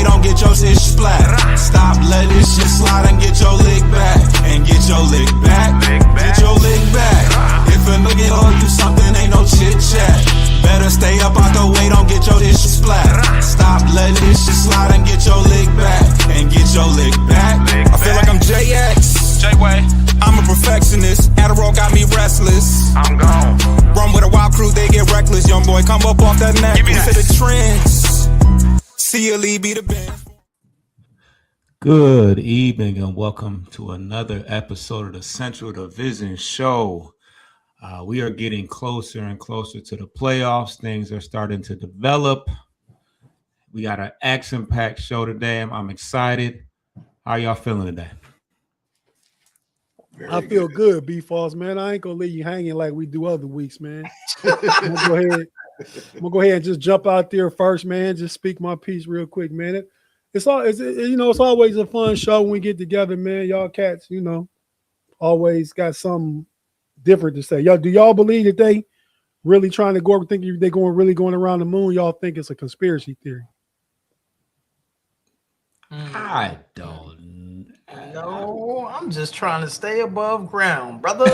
way, don't get your shit splat. Stop, let this shit slide and get your lick back. And get your lick back. Get your lick back. If a nigga owe you something, ain't no chit chat. Better stay up out the way, don't get your shit splat. Stop, let this shit slide and get your lick back. And get your lick back. I feel like I'm JX. J-Way. I'm a perfectionist. Adderall got me restless. I'm gone. Run with a wild crew, they get reckless. Young boy, come up off that neck. Give me that. To the trends. See you, Lee, be the band. Good evening and welcome to another episode of the Central Division Show. We are getting closer and closer to the playoffs. Things are starting to develop. We got an action-packed show today. I'm excited. How y'all feeling today? I feel good, B-Falls, man. I ain't gonna leave you hanging like we do other weeks, man. I'm gonna go ahead and just jump out there first, man. Just speak my piece real quick, man. It's always a fun show when we get together, man. Y'all cats, always got something different to say. Y'all, do y'all believe that they really trying to go? Think they going around the moon? Y'all think it's a conspiracy theory? I don't. No, I'm just trying to stay above ground, brother. I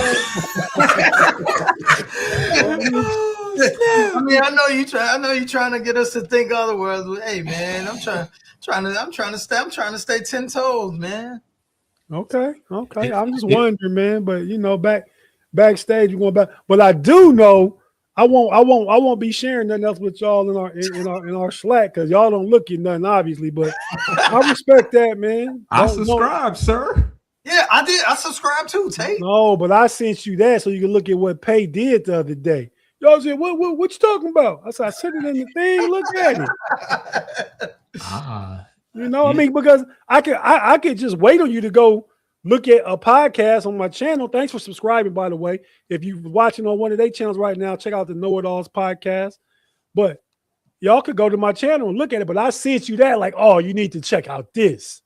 mean, I know you trying to get us to think otherwise. But hey, man, I'm trying to stay 10 toes, man. Okay. I'm just wondering, man. But backstage, you're going back. But I do know I won't be sharing nothing else with y'all in our Slack because y'all don't look at nothing, obviously. But I respect that, man. I subscribe, sir. Yeah, I did. I subscribe too, Tate. No, but I sent you that so you can look at what Pay did the other day. Y'all said, what you talking about? I said, I sent it in the thing. Look at it. I mean, because I could just wait on you to go look at a podcast on my channel. Thanks for subscribing, by the way. If you're watching on one of their channels right now, check out the KnoItAllz podcast. But y'all could go to my channel and look at it. But I sent you that like, oh, you need to check out this.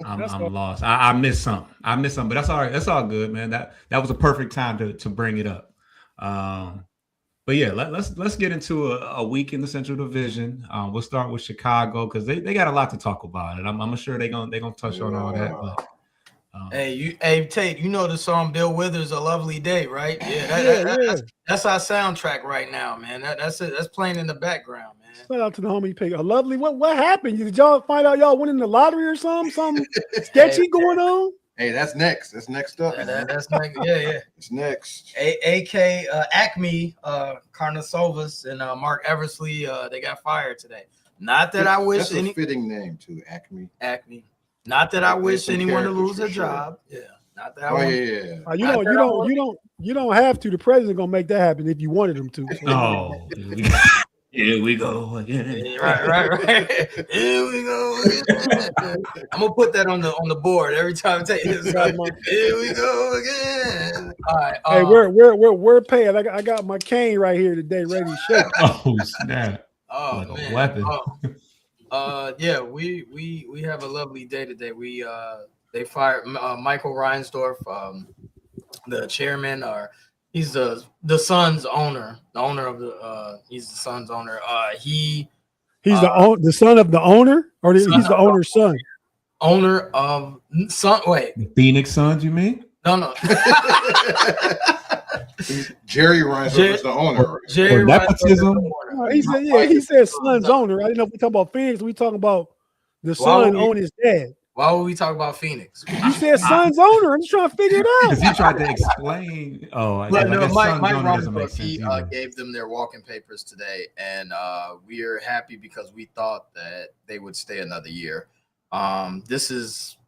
I'm lost. I missed something. But that's all right. That's all good, man. That was a perfect time to bring it up. But yeah, let's get into a week in the Central Division. We'll start with Chicago because they got a lot to talk about, and I'm sure they're gonna touch on all that. But, hey Tate, you know the song Bill Withers' "A Lovely Day," right? Yeah, that's our soundtrack right now, man. That's it. That's playing in the background, man. Shout out to the homie Pig. A lovely. What happened? Did y'all find out y'all winning the lottery or something? Something sketchy going on? Hey, that's next. That's next up. That's next. Yeah. It's next. AK Acme, Karnasovas, and Mark Eversley, they got fired today. Not that I wish that's a fitting name too, Acme. Acme. Not that I wish anyone to lose a job. Yeah. Not that. You don't have to. The president gonna make that happen if you wanted him to. So. Oh. Here we go again. Right. Here we go again. I'm gonna put that on the board every time I take this. Here we go again. All right. Hey, we're paying. I got my cane right here today, ready to shake. Oh snap! Oh like man. A weapon. Yeah, we have a lovely day today. They fired Michael Reinsdorf, the chairman, he's the Suns owner. The owner of the he's the Suns owner. He's the son of the owner, or he's the owner's son. Owner of Sun. Wait, the Phoenix Suns, you mean? No. Jerry Reinsdorf is the owner. Jerry nepotism. He said Suns owner. I didn't know if we talking about Phoenix. We talking about the son owning his dad. Why would we talk about Phoenix? You said Suns owner. I'm just trying to figure it out. Because he tried to explain. Mike Rumsberg, he gave them their walking papers today, and we are happy because we thought that they would stay another year.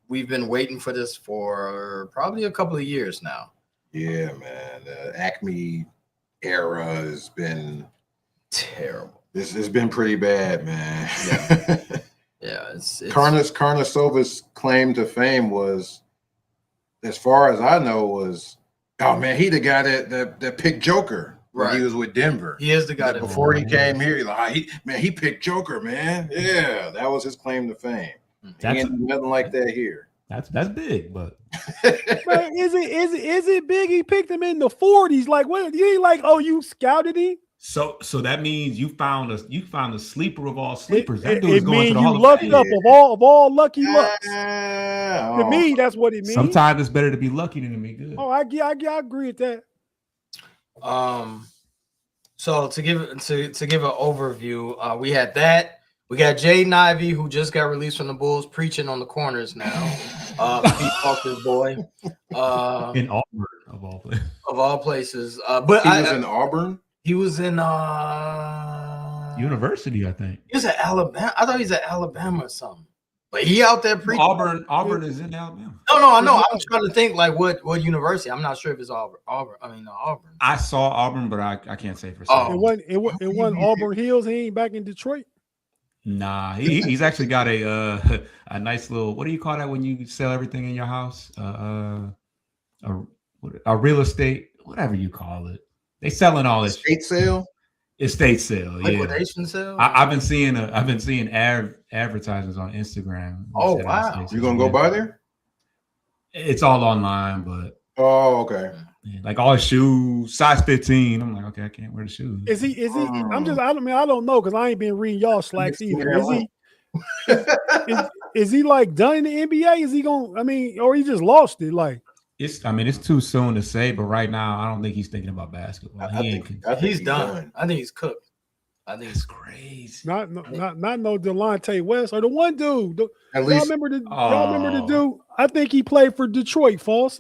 We've been waiting for this for probably a couple of years now. Yeah, man. The Acme era has been terrible. This has been pretty bad, man. Yeah. Yeah, it's Karnasovas' claim to fame was, as far as I know, oh man, he the guy that picked Joker when he was with Denver. He is the guy that before he came here. He picked Joker, man. Yeah, that was his claim to fame. He ain't nothing like that here. That's big, but man, is it big? He picked him in the 40s. Like what? You ain't like, oh, you scouted him? So that means you found a sleeper of all sleepers. That dude is It going to means the you Hall of lucked Fame. up of all lucky lucks. Oh. To me, that's what it means. Sometimes it's better to be lucky than to be good. Oh, I agree with that. So to give an overview, we had that. We got Jaden Ivey, who just got released from the Bulls, preaching on the corners now. Pete Walker's boy. In Auburn, of all places. Of all places. But he was in Auburn? He was in University, I think. He was at Alabama. I thought he was at Alabama or something. But he out there preaching. Auburn is in Alabama. No, I know. I'm trying to think like what university. I'm not sure if it's Auburn. Auburn. I saw Auburn, but I can't say for certain. It wasn't Auburn Hills. He ain't back in Detroit. Nah, he's actually got a nice little, what do you call that when you sell everything in your house? A real estate, whatever you call it. They selling all this estate sale. Estate sale, liquidation sale. I've been seeing advertisements on Instagram. Oh wow! You gonna go by there? It's all online, but okay. Like all his shoes, size 15. I'm like, okay, I can't wear the shoes. Is he? I don't know because I ain't been reading y'all slacks either. Is he like done in the NBA? Is he going? Or he just lost it? Like it's too soon to say, but right now I don't think he's thinking about basketball. I think he's done. I think he's cooked. I think it's crazy. Not no Delonte West or the one dude. Y'all remember the dude? I think he played for Detroit. False.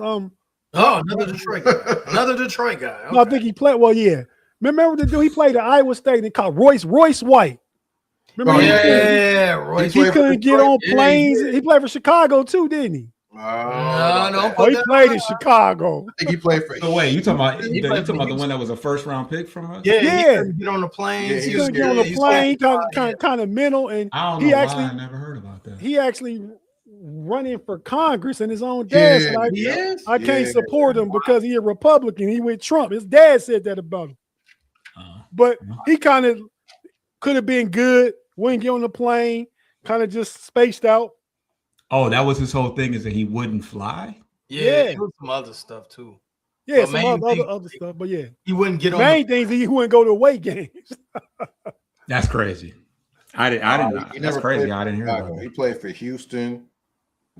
Another Detroit guy. Okay. No, I think he played. Well, yeah. Remember the dude? He played at Iowa State and called Royce White. Remember? Royce. He couldn't get on planes. He played for Chicago too, didn't he? He played in Chicago. I think he played for. So wait, you talking about the one that was a first round pick from us? Yeah. He couldn't get on the plane. He couldn't get on the plane. Kind of mental, and I don't know why I never heard about that. He actually running for Congress, and his own dad said, I can't support him because he's a Republican. He with Trump. His dad said that about him. But he kind of could have been good. Wouldn't get on the plane. Kind of just spaced out. Oh, that was his whole thing, is that he wouldn't fly? Yeah. It was some other stuff too. Yeah, some other stuff. But yeah, he wouldn't get on. Main things he wouldn't go to away games. That's crazy. I didn't. That's crazy. I didn't hear about that. He played for Houston.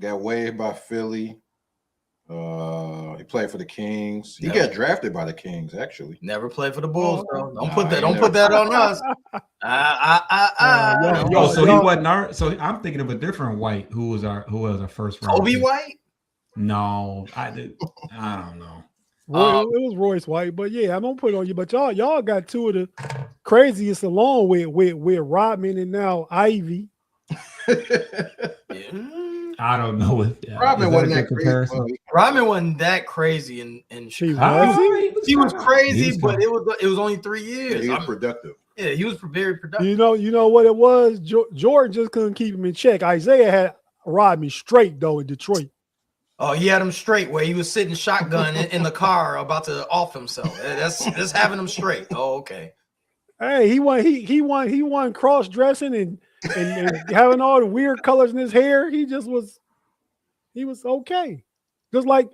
Got waived by Philly. He played for the Kings. He got drafted by the Kings, actually. Never played for the Bulls, bro. Don't put that on us. So he wasn't our. So I'm thinking of a different White who was our first round. Kobe White? No, I don't know. It was Royce White, but yeah, I don't put it on you. But y'all got two of the craziest along with Rodman and now Ivy. I don't know if Rodman wasn't that comparison. Rodman wasn't that crazy in he was crazy, but it was only 3 years. Yeah, he was productive. Yeah, he was very productive. You know what it was? Jordan just couldn't keep him in check. Isaiah had Rodman straight though in Detroit. Oh, he had him straight where he was sitting shotgun in the car about to off himself. That's having him straight. Oh, okay. Hey, he won cross dressing and having all the weird colors in his hair. He was okay. Just like,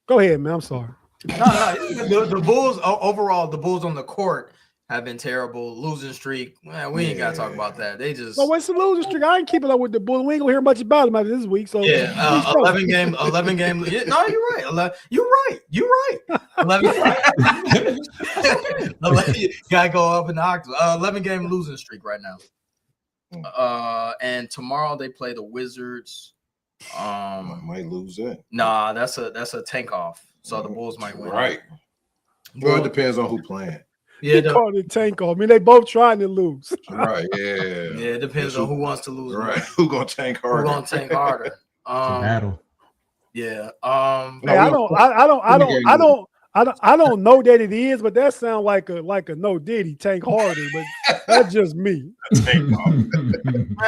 go ahead, man. I'm sorry. No. The Bulls overall, the Bulls on the court have been terrible. Losing streak. Man, we ain't gotta talk about that. They just. No, what's the losing streak? I ain't keeping up with the Bulls. We ain't gonna hear much about them this week. So 11 game. Yeah, no, you're right. You're right. 11. Gotta go up in the octave. 11 game losing streak right now. And tomorrow they play the Wizards. Might lose it. Nah, that's a tank off. So the Bulls might win. Right. Well, it depends on who playing. Yeah, he called it tank off. I mean, they both trying to lose. Right. Yeah. Yeah, it depends on who wants to lose. Right. Who gonna tank harder? Battle. Yeah. Hey, I don't know that it is, but that sounds like a no Diddy tank harder, but that's just me. Man,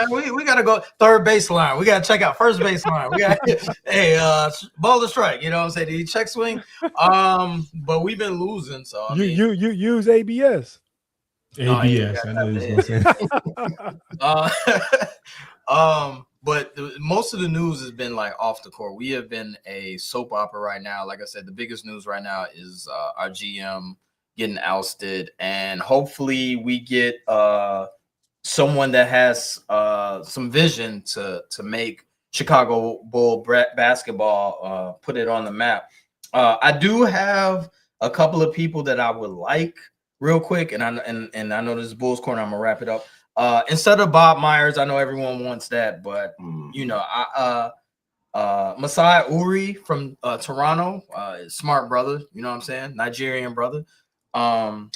we gotta go third baseline. We gotta check out first baseline. We got ball to strike. You know what I'm saying? Did he check swing? But we've been losing, so you use ABS. ABS. I know he was gonna say. But most of the news has been like off the court. We have been a soap opera right now. Like I said, the biggest news right now is our GM getting ousted, and hopefully we get someone that has some vision to make Chicago Bull basketball put it on the map. I do have a couple of people that I would like real quick, and I know this is Bulls Corner. I'm gonna wrap it up. Instead of Bob Myers, I know everyone wants that, but you know, Masai Uri from Toronto, smart brother, you know what I'm saying? Nigerian brother.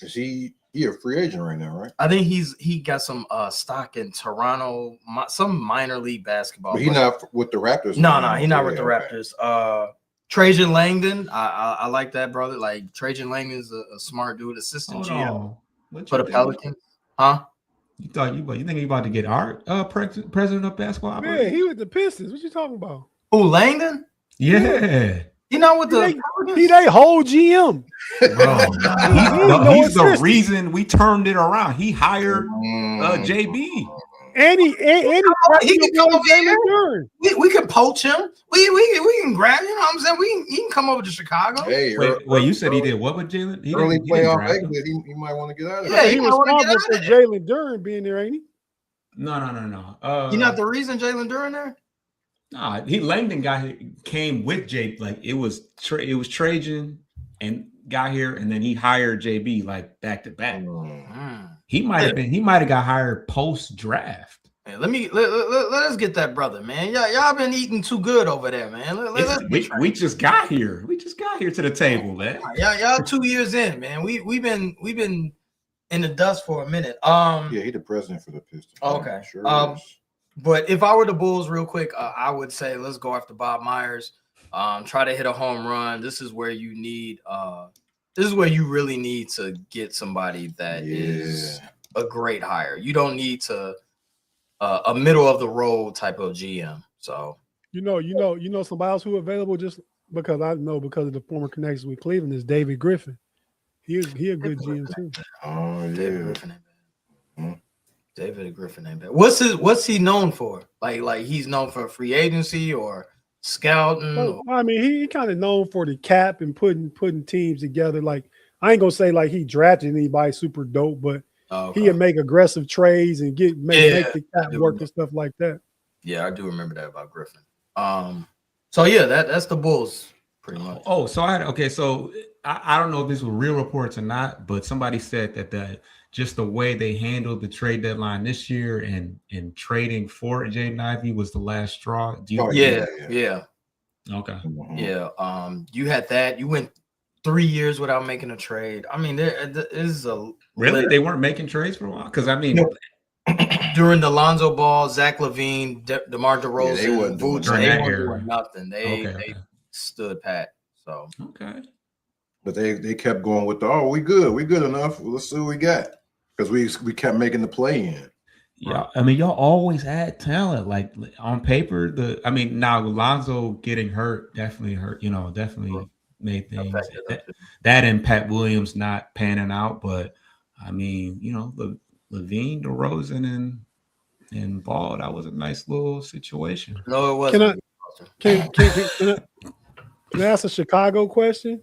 Is he a free agent right now, right? I think he got some stock in Toronto, some minor league basketball. But he's not with the Raptors. No, he's not with the Raptors. Trajan Langdon, I like that brother. Like Trajan Langdon's a smart dude, assistant GM for the Pelicans. Huh? You think you about to get our president of basketball? Man, he with the Pistons. What you talking about? Who, Langdon? Yeah. You know what he they whole GM. Bro, he's the reason we turned it around. He hired JB. And he can come over here. We can poach him. We can grab him. You know what I'm saying? He can come over to Chicago. Hey, wait, you said he did what with Jalen? He early playoff exit. He might want to get out of there. Yeah, he was responsible for Jalen Duren being there, ain't he? No. You're not the reason Jalen Duren there? Nah, Langdon came with Jay. Like it was Trajan and got here, and then he hired JB like back to back. He might have got hired post draft. Hey, let us get that brother, man. Y'all been eating too good over there, man. We just got here. We just got here to the table, man. Y'all 2 years in, man. We've been in the dust for a minute. Yeah, he the president for the Pistons. Okay, sure. But if I were the Bulls, real quick, I would say let's go after Bob Myers. Try to hit a home run. This is where you need. This is where you really need to get somebody that is a great hire. You don't need to a middle of the road type of GM. So you know somebody else who available just because I know because of the former connections with Cleveland is David Griffin. He a good GM too. Oh yeah. David Griffin ain't bad. David Griffin ain't bad. What's he known for? Like he's known for free agency or scouting? Well, I mean, he kind of known for the cap and putting teams together. Like I ain't gonna say like he drafted anybody super dope, but he'd make aggressive trades and make the cap work and stuff like that. Yeah, I do remember that about Griffin. So yeah, that's the Bulls pretty much. Oh, so I don't know if this was real reports or not, but somebody said that just the way they handled the trade deadline this year and trading for Jaden Ivey was the last straw. Yeah. Okay. Yeah. You had that. You went 3 years without making a trade. I mean, there is a really they weren't making trades for a while because I mean during the Lonzo Ball, Zach LaVine, DeMar DeRozan, they weren't doing nothing. They stood pat. So okay. But they kept going with we good enough. Let's see what we got. Because we kept making the play in. Yeah, I mean, y'all always had talent. Like on paper, now Lonzo getting hurt definitely hurt. Definitely made things that and Pat Williams not panning out. But I mean, LaVine, DeRozan, and Ball, that was a nice little situation. No, it wasn't. Can I ask a Chicago question?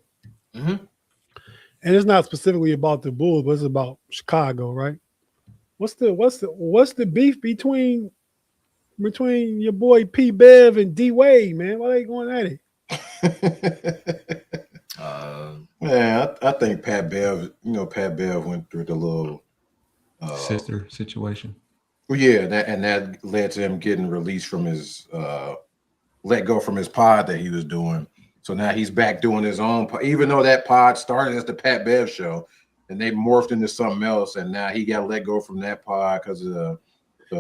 Mm-hmm. And it's not specifically about the Bulls, but it's about Chicago, right? What's the beef between your boy P. Bev and D. Wade, man? Why they going at it? Man, I think Pat Bev went through the little sister situation. Well, yeah, that led to him getting released from his let go from his pod that he was doing. So now he's back doing his own pod, even though that pod started as the Pat Bev show, and they morphed into something else, and now he got let go from that pod because of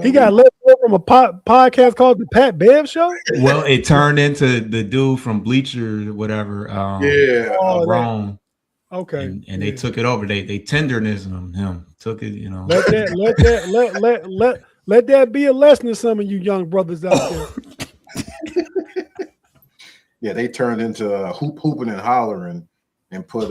he got let go from a podcast called the Pat Bev Show. Well, it turned into the dude from Bleacher, whatever. Wrong. Okay, and they took it over. They tenderness him took it. Let that be a lesson to some of you young brothers out there. Yeah, they turned into hooping and hollering and put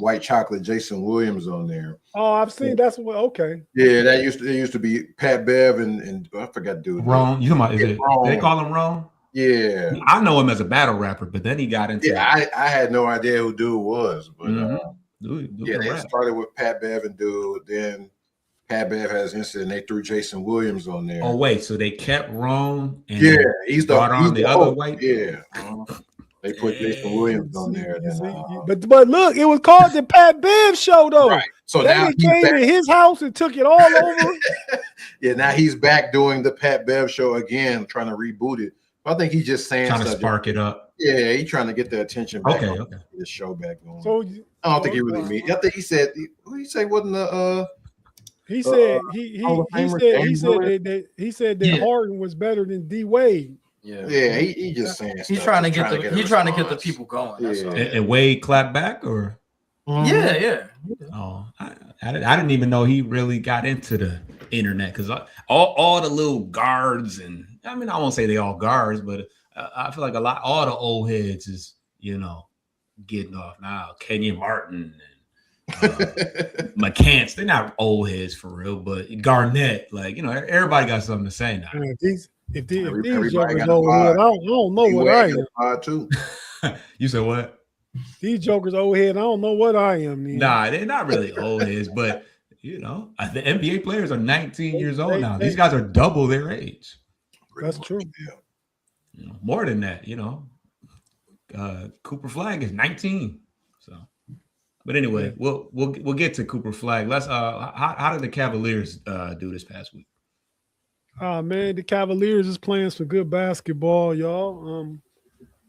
White Chocolate Jason Williams on there. Oh, I've seen that's what. Okay. Yeah, they used to be Pat Bev and I forgot dude. Ron, you talking about? They call him Ron? Yeah, I know him as a battle rapper, but then he got into. Yeah, I had no idea who dude was, but Yeah, they started with Pat Bev and Dude. Then Pat Bev has an incident. They threw Jason Williams on there. Oh wait, so they kept Rome and he's brought on the other white. Yeah, they put Jason Williams on there. But look, it was called the Pat Bev Show though. Right. So they now came in his house and took it all over. Yeah, now he's back doing the Pat Bev Show again, trying to reboot it. I think he's just saying trying to spark it up. Yeah, he's trying to get the attention back. Okay. The show back going. So I don't think he really mean. I think he said who he say wasn't the he said that Harden was better than D Wade. Yeah, he just saying he's trying to get the people going. That's all. And Wade clapped back, or yeah. Oh, I didn't even know he really got into the internet, because all the little guards, and I mean, I won't say they all guards, but I feel like all the old heads is getting off now. Kenyon Martin and McCants, they're not old heads for real, but Garnett, everybody got something to say now. If these jokers old head, I don't know what I am. Too. You said what? These jokers old head, I don't know what I am. Man. Nah, they're not really old heads, but the NBA players are 19 years old now. These guys are double their age. That's true. More than that, Cooper Flag is 19. So, but anyway, we'll get to Cooper Flag. Let's how did the Cavaliers do this past week? Man, the Cavaliers is playing some good basketball, y'all.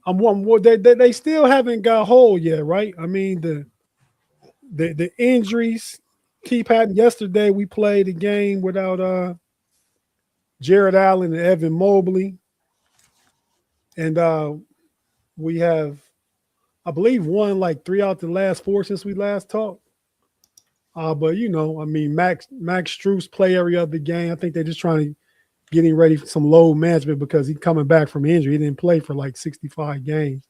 They still haven't got whole yet, right? I mean, the injuries keep happening. Yesterday we played a game without Jared Allen and Evan Mobley. And we have, I believe, won like 3 out the last 4 since we last talked. But Max Strus play every other game. I think they're just trying to get him ready for some load management because he's coming back from injury. He didn't play for like 65 games.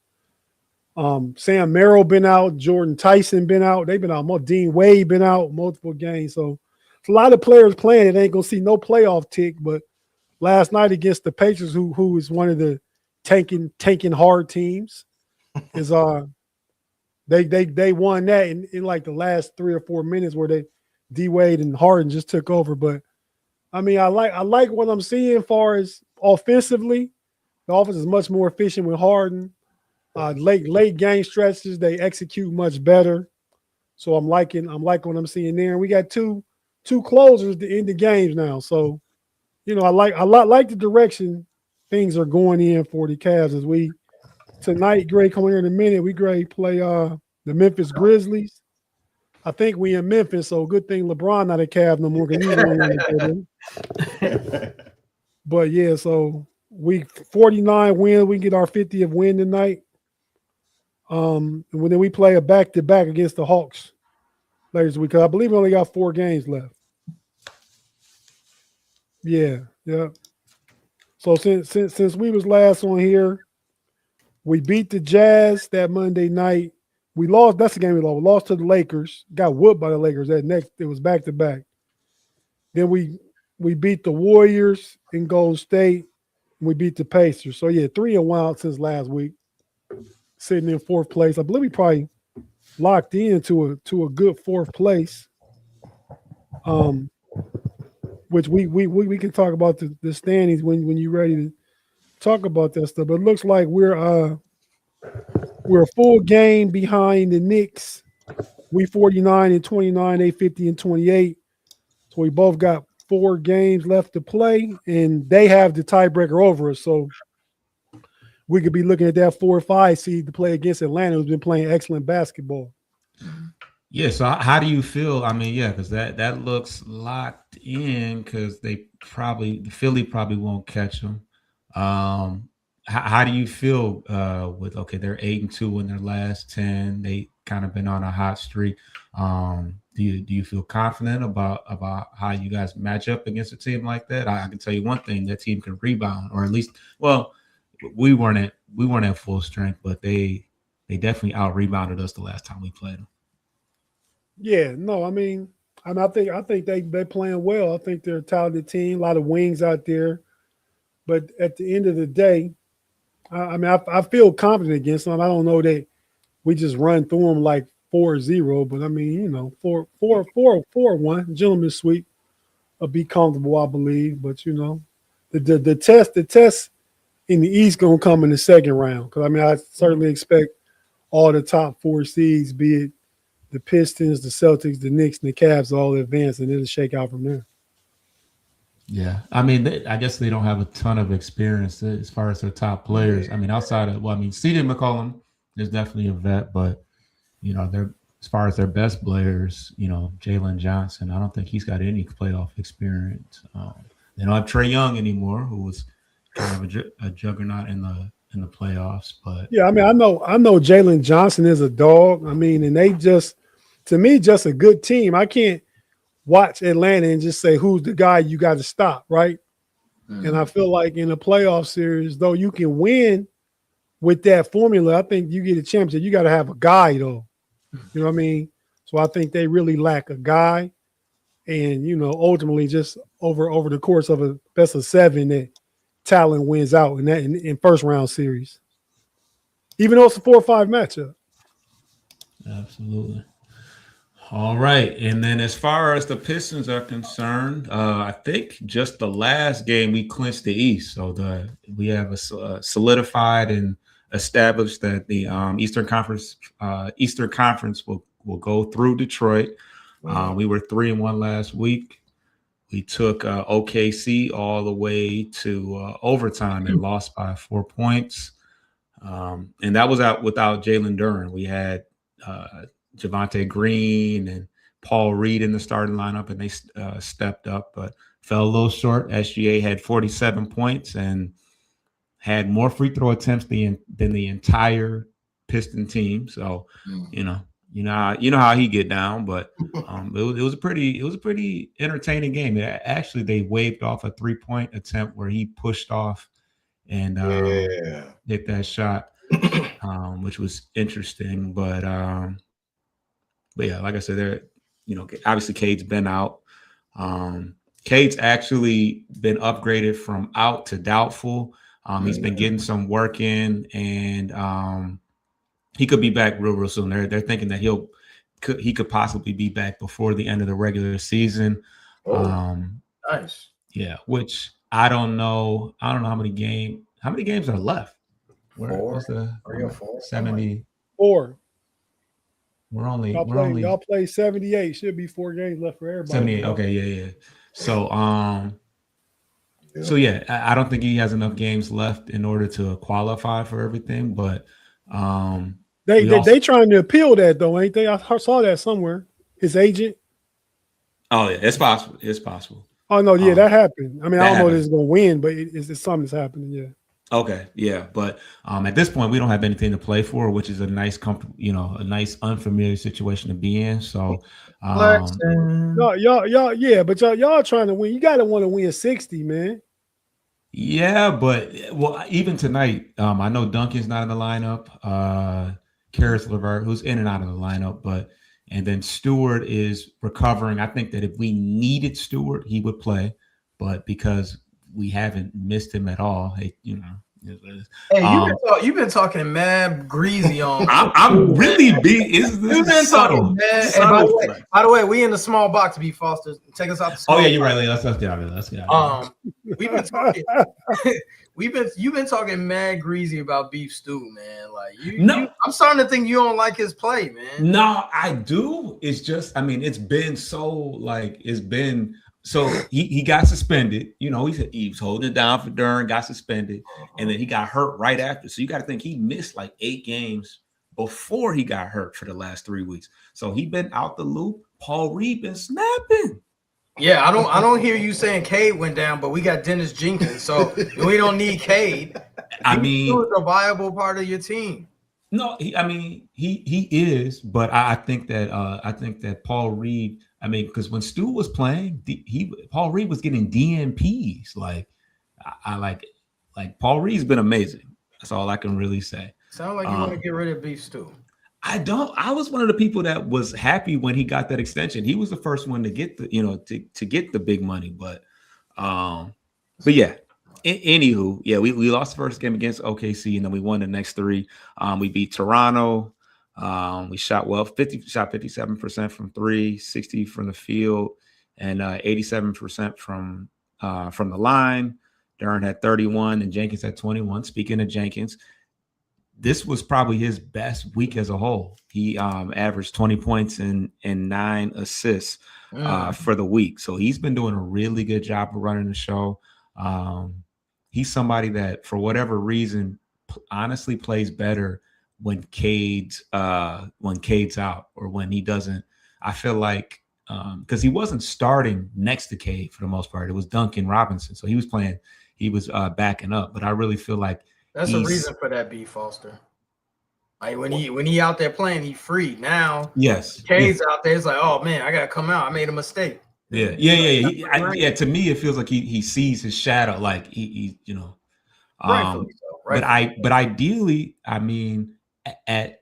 Sam Merrill been out. Jordan Tyson been out. They've been out. Dean Wade been out multiple games. So it's a lot of players playing. It ain't gonna see no playoff tick. But last night against the Pacers, who is one of the tanking hard teams, is they won that in like the last 3 or 4 minutes where D Wade and Harden just took over. But I mean, I like what I'm seeing as far as offensively. The offense is much more efficient with Harden. Late game stretches, they execute much better. So I'm liking what I'm seeing there. And we got two closers to end the games now. So, I like the direction things are going in for the Cavs as we tonight, Greg, coming here in a minute. We play the Memphis Grizzlies. I think we in Memphis, so good thing LeBron not a Cavs no more. But yeah, so we 49 win. We get our 50th win tonight. And then we play a back-to-back against the Hawks later this week. Because I believe we only got 4 games left. Yeah. So since we was last on here, we beat the Jazz that Monday night. We lost. That's the game we lost. We lost to the Lakers. Got whooped by the Lakers. It was back to back. Then we beat the Warriors in Golden State. And we beat the Pacers. So yeah, 3-1 since last week. Sitting in 4th place. I believe we probably locked into a good 4th place. Which we can talk about the standings when you're ready to talk about that stuff. But it looks like we're a full game behind the Knicks. We 49 and 29, they 50 and 28. So we both got 4 games left to play, and they have the tiebreaker over us. So we could be looking at that 4 or 5 seed to play against Atlanta, who's been playing excellent basketball. Yeah. So how do you feel? I mean, because that looks locked in because Philly probably won't catch them. How do you feel with they're 8-2 in their last 10. They kind of been on a hot streak. Do you feel confident about how you guys match up against a team like that? I can tell you one thing: that team can rebound, or at least, we weren't at full strength, but they definitely out rebounded us the last time we played them. Yeah, no, I think they're playing well. I think they're a talented team, a lot of wings out there. But at the end of the day, I feel confident against them. I don't know that we just run through them like 4-0, but I mean, you know, 4-1, gentleman's sweep. I'll be comfortable, I believe. But you know, the test in the East gonna come in the second round. Because I mean, I certainly expect all the top 4 seeds, be it the Pistons, the Celtics, the Knicks, and the Cavs, all advance, and it'll shake out from there. Yeah, I mean, I guess they don't have a ton of experience as far as their top players. I mean, outside of C.J. McCollum is definitely a vet, but you know, they're as far as their best players, you know, Jalen Johnson, I don't think he's got any playoff experience. They don't have Trae Young anymore, who was kind of a juggernaut in the playoffs. But yeah, I mean, I know Jalen Johnson is a dog. I mean, and they just, to me, just a good team. I can't watch Atlanta and just say who's the guy you got to stop, right? Mm-hmm. And I feel like in a playoff series, though, you can win with that formula. I think you get a championship, you got to have a guy, though. You know what I mean? So I think they really lack a guy. And, you know, ultimately just over the course of a best of 7, that talent wins out in first round series. Even though it's a 4 or 5 matchup. Absolutely. All right. And then as far as the Pistons are concerned, I think just the last game we clinched the East. So we have a solidified and established that the Eastern Conference will go through Detroit. We were 3-1 last week. We took OKC all the way to overtime and lost by 4 points. And that was out without Jalen Duren. We had Javonte Green and Paul Reed in the starting lineup, and they stepped up, but fell a little short. SGA had 47 points and had more free throw attempts than the entire Piston team. So, you know how he get down, but it was a pretty entertaining game. Actually, they waved off a 3-point attempt where he pushed off and hit that shot, which was interesting. But yeah, like I said, there, you know, obviously Cade's been out. Cade's actually been upgraded from out to doubtful. He's been getting some work in, and he could be back real soon. They're thinking that he could possibly be back before the end of the regular season. Nice. Yeah, which I don't know. I don't know how many games are left. What's the 74? Y'all play 78. Should be 4 games left for everybody. 78. Okay, yeah. So So yeah, I don't think he has enough games left in order to qualify for everything. But they trying to appeal that though, ain't they? I saw that somewhere. His agent. Oh yeah, it's possible. It's possible. Oh no, yeah, that happened. I mean, I don't know if it's gonna win, but it's something that's happening. Yeah. Okay, yeah, but at this point, we don't have anything to play for, which is a nice, a nice unfamiliar situation to be in. So, y'all trying to win. You gotta want to win 60, man. Yeah, but even tonight, I know Duncan's not in the lineup. Karis LeVert, who's in and out of the lineup, and then Stewart is recovering. I think that if we needed Stewart, he would play, but because we haven't missed him at all. Hey, You've been talking mad greasy on. I'm really big. You've been talking mad. Hey, by the way, we in the small box, B. Foster. Take us out. Oh yeah, you're right. Let's get out of it. Let's get out of it. We've been talking. You've been talking mad greasy about beef stew, man. Like I'm starting to think you don't like his play, man. No, I do. It's just, it's been so So he got suspended. You know, he was holding it down for Duren, got suspended, and then he got hurt right after. So you got to think he missed like 8 games before he got hurt for the last 3 weeks. So he been out the loop. Paul Reed been snapping. Yeah, I don't hear you saying Cade went down, but we got Dennis Jenkins, so we don't need Cade. He's a viable part of your team. No, he is, but I think that Paul Reed. Because when Stu was playing, Paul Reed was getting DNPs. Like Paul Reed's been amazing. That's all I can really say. Sound like you want to get rid of Beef Stew. I don't. I was one of the people that was happy when he got that extension. He was the first one to get to get the big money. But yeah. Anywho, yeah, we lost the first game against OKC, and then we won the next 3. We beat Toronto. We shot well, 57% from 3, 60 from the field, and 87% from the line. Duren had 31 and Jenkins had 21. Speaking of Jenkins, this was probably his best week as a whole. He averaged 20 points and 9 assists for the week. So he's been doing a really good job of running the show. He's somebody that, for whatever reason, honestly plays better when Cade's out or when he doesn't. I feel like because he wasn't starting next to Cade for the most part. It was Duncan Robinson. So he was playing, he was backing up. But I really feel like that's a reason for that, B. Foster. Like when he out there playing, he free. Now, yes, Cade's out there. It's like, oh man, I gotta come out. I made a mistake. Yeah. To me, it feels like he sees his shadow. Like he you know. Rightfully so. Right. But ideally, I mean, at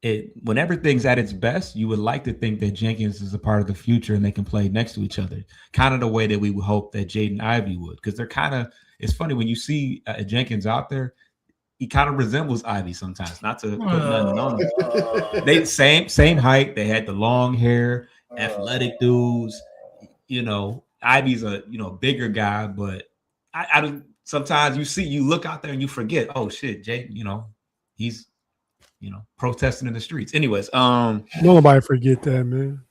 it when everything's at its best, you would like to think that Jenkins is a part of the future and they can play next to each other, kind of the way that we would hope that Jaden Ivey would, because they're kind of. It's funny when you see Jenkins out there, he kind of resembles Ivey sometimes. Not to put nothing on him. They same height. They had the long hair, athletic dudes. You know, Ivey's a bigger guy, but I don't. Sometimes you look out there and you forget. Oh shit, Jay. He's protesting in the streets. Anyways, nobody forget that, man.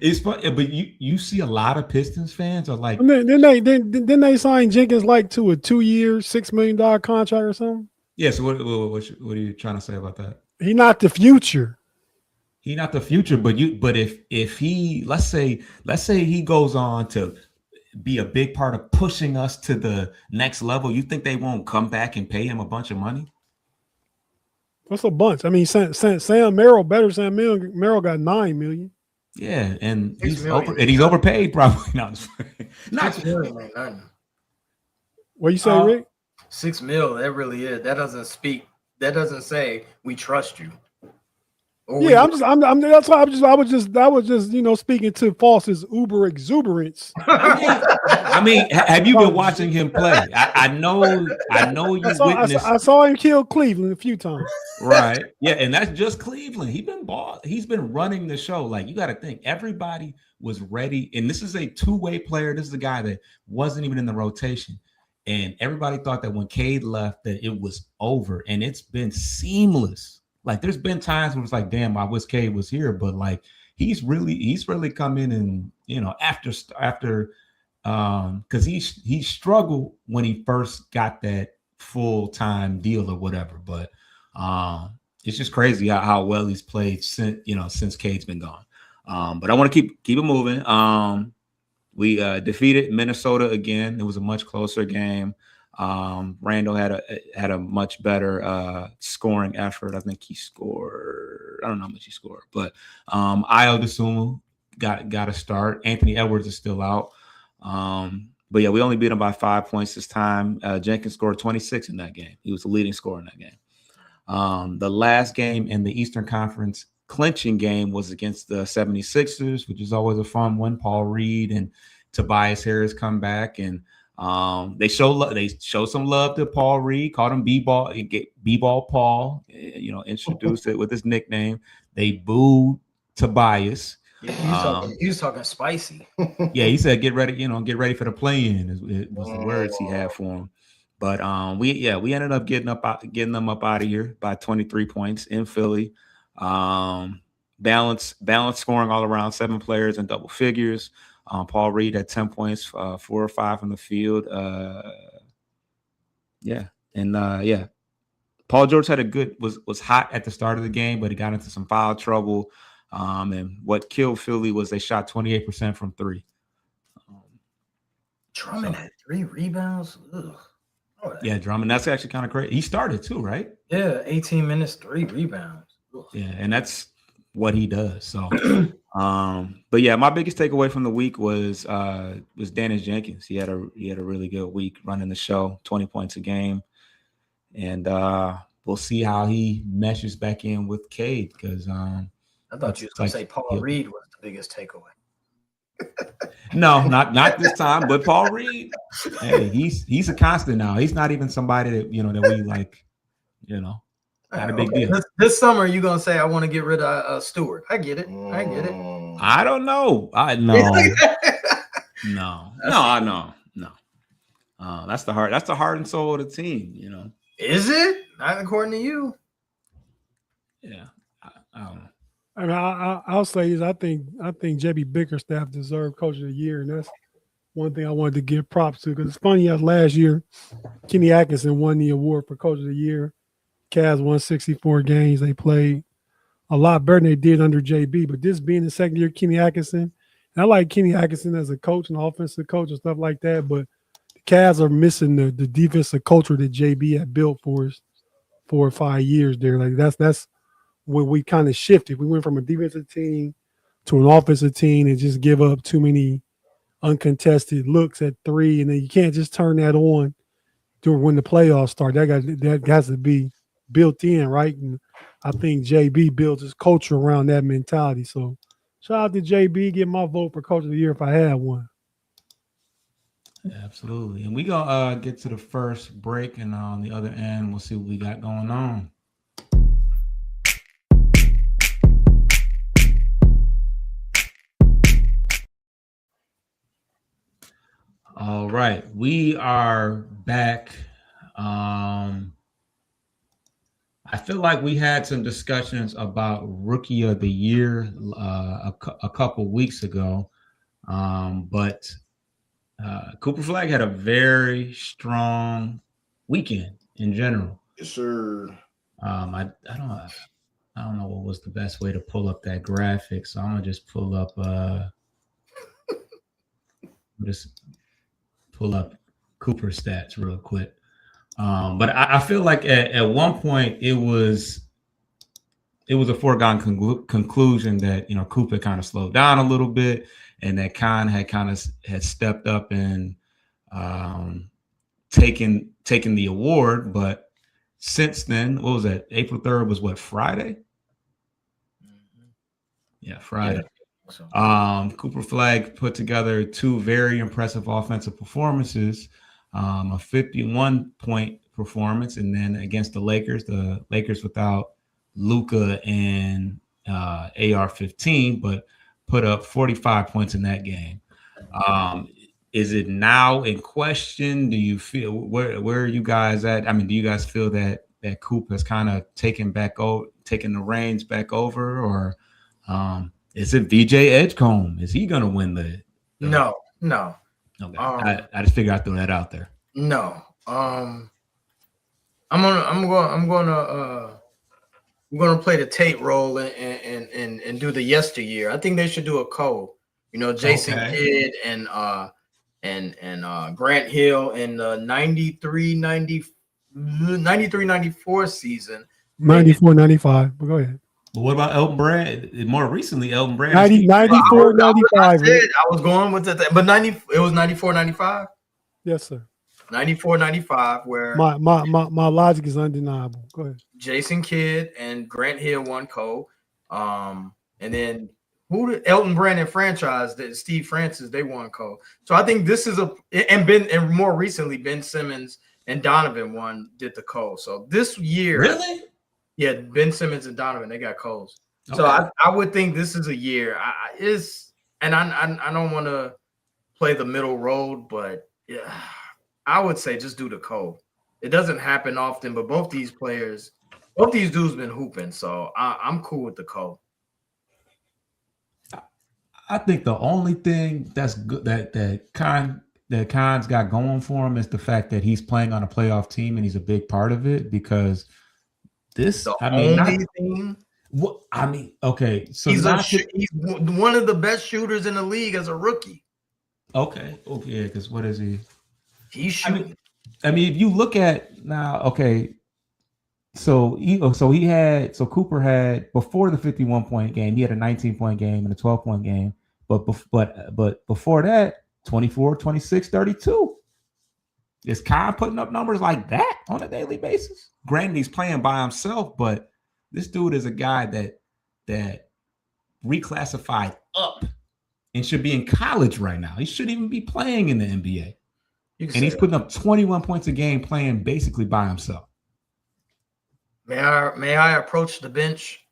It's fun, but you see a lot of Pistons fans are like. Then they sign Jenkins like to a 2-year, $6 million contract or something. Yeah. So what are you trying to say about that? He's not the future. He's not the future, but if he let's say he goes on to be a big part of pushing us to the next level, you think they won't come back and pay him a bunch of money? What's a bunch? I mean, Sam Merrill Merrill got $9 million. Yeah, and he's overpaid probably. Not $6 million ain't nothing. What you say, Rick? $6 million. That really is. That doesn't speak. That doesn't say we trust you. Yeah, that's why I was just speaking to False's uber exuberance. I mean, have you been watching him play? I know you witnessed. I saw him kill Cleveland a few times. Right. Yeah, and that's just Cleveland. He's been running the show. Like, you got to think everybody was ready, and this is a two-way player. This is a guy that wasn't even in the rotation, and everybody thought that when Cade left that it was over, and it's been seamless. Like, there's been times where it's like, damn, I wish Cade was here, but like he's really come in and after because he struggled when he first got that full-time deal or whatever, but it's just crazy how well he's played since Cade's been gone. But I want to keep it moving. We defeated Minnesota again. It was a much closer game. Randall had a much better scoring effort. I think he scored. I don't know how much he scored, but Ayo Dosunmu got a start. Anthony Edwards is still out. But yeah, we only beat him by 5 points this time. Jenkins scored 26 in that game. He was the leading scorer in that game. The last game in the Eastern Conference clinching game was against the 76ers, which is always a fun one. Paul Reed and Tobias Harris come back, and they show some love to Paul Reed, called him B-ball Paul, introduced it with his nickname. They booed Tobias. Yeah, he was talking spicy. Yeah, he said, get ready for the play-in was the words he had for him. But we ended up getting them up out of here by 23 points in Philly. Balanced scoring all around, 7 players in double figures. Paul Reed had 10 points, 4 or 5 from the field. Paul George had was hot at the start of the game, but he got into some foul trouble. And what killed Philly was they shot 28% from 3. Drummond had 3 rebounds. Ugh. Oh, yeah, Drummond. That's actually kind of crazy. He started too, right? Yeah, 18 minutes, 3 rebounds. Ugh. Yeah, and that's what he does. So, but yeah, my biggest takeaway from the week was Dennis Jenkins. He had a really good week running the show, 20 points a game, and we'll see how he meshes back in with Cade because. I thought you were going to say Paul Reed was the biggest takeaway. No, not this time. But Paul Reed, hey, he's a constant now. He's not even somebody that that we like. Not a big deal. This summer, you're gonna say I want to get rid of Stewart. I get it. I don't know. I know. No. That's the heart and soul of the team. You know. Is it? Not according to you. Yeah. I don't know. I mean, I'll say is I think JB Bickerstaff deserved Coach of the Year, and that's one thing I wanted to give props to, because it's funny as last year, Kenny Atkinson won the award for Coach of the Year. Cavs won 64 games. They played a lot better than they did under JB. But this being the second year, Kenny Atkinson, and I like Kenny Atkinson as a coach and offensive coach and stuff like that, but the Cavs are missing the defensive culture that JB had built for us 4 or 5 years there. Like that's when we kind of shifted. We went from a defensive team to an offensive team and just give up too many uncontested looks at three, and then you can't just turn that on during when the playoffs start. That has to be built in, right? And I think JB builds his culture around that mentality. So shout out to JB, get my vote for Coach of the Year if I had one. Yeah, absolutely. And we gonna get to the first break, and on the other end, we'll see what we got going on. All right, we are back. I feel like we had some discussions about Rookie of the Year a couple weeks ago, but Cooper Flag had a very strong weekend in general. Yes, sir. I don't know what was the best way to pull up that graphic, so I'm gonna just pull up Cooper stats real quick. But I feel like at one point it was a foregone conclusion that, you know, Cooper kind of slowed down a little bit, and that Khan had stepped up and taken the award. But since then, what was that? April 3rd was what, Friday? Yeah, Friday. Yeah. Cooper Flag put together 2 very impressive offensive performances, a 51-point performance, and then against the Lakers without Luka and AR-15, but put up 45 points in that game. Is it now in question? Do you feel where are you guys at? I mean, do you guys feel that Coop has kind of taken the reins back over, or is it VJ Edgecombe? Is he going to win the? No. Okay. I just figured I'd throw that out there. No. I'm gonna play the Tate role and do the yesteryear. I think they should do a Cole. You know, Jason Kidd and Grant Hill in the 93-94 season. 94-95. But go ahead. But what about Elton Brand? More recently, Elton Brand. 94-95. I was going with that, but it was 94-95. Yes, sir. 94-95, where my logic is undeniable. Go ahead. Jason Kidd and Grant Hill won Cole. And then who did Elton Brand and franchise that Steve Francis, they won Cole. So I think this is and more recently Ben Simmons and Donovan did the Cole. So this year, really? Yeah, Ben Simmons and Donovan, they got Coles. Okay. So I would think this is a year. I don't want to play the middle road, but yeah, I would say just do the Cole. It doesn't happen often, but both these dudes been hooping, so I'm cool with the Cole. I think the only thing that's good that Khan's got going for him is the fact that he's playing on a playoff team and he's a big part of it, because okay, so he's one of the best shooters in the league as a rookie. Okay, because what is he? He's shooting. I mean, if you look at now, okay, so Cooper had, before the 51-point game, he had a 19-point game and a 12-point game, but before that, 24, 26, 32. Is Kyle putting up numbers like that on a daily basis? Granted, he's playing by himself, but this dude is a guy that reclassified up and should be in college right now. He shouldn't even be playing in the NBA. And he's putting up 21 points a game playing basically by himself. May I approach the bench?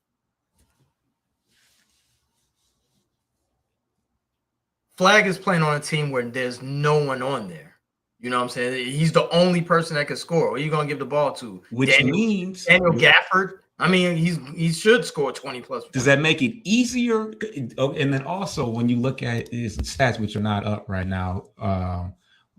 Flag is playing on a team where there's no one on there. You know what I'm saying? He's the only person that can score. Who are you gonna give the ball to? Which means Daniel Gafford. I mean, he should score 20 plus points. Does that make it easier? And then also when you look at his stats, which are not up right now,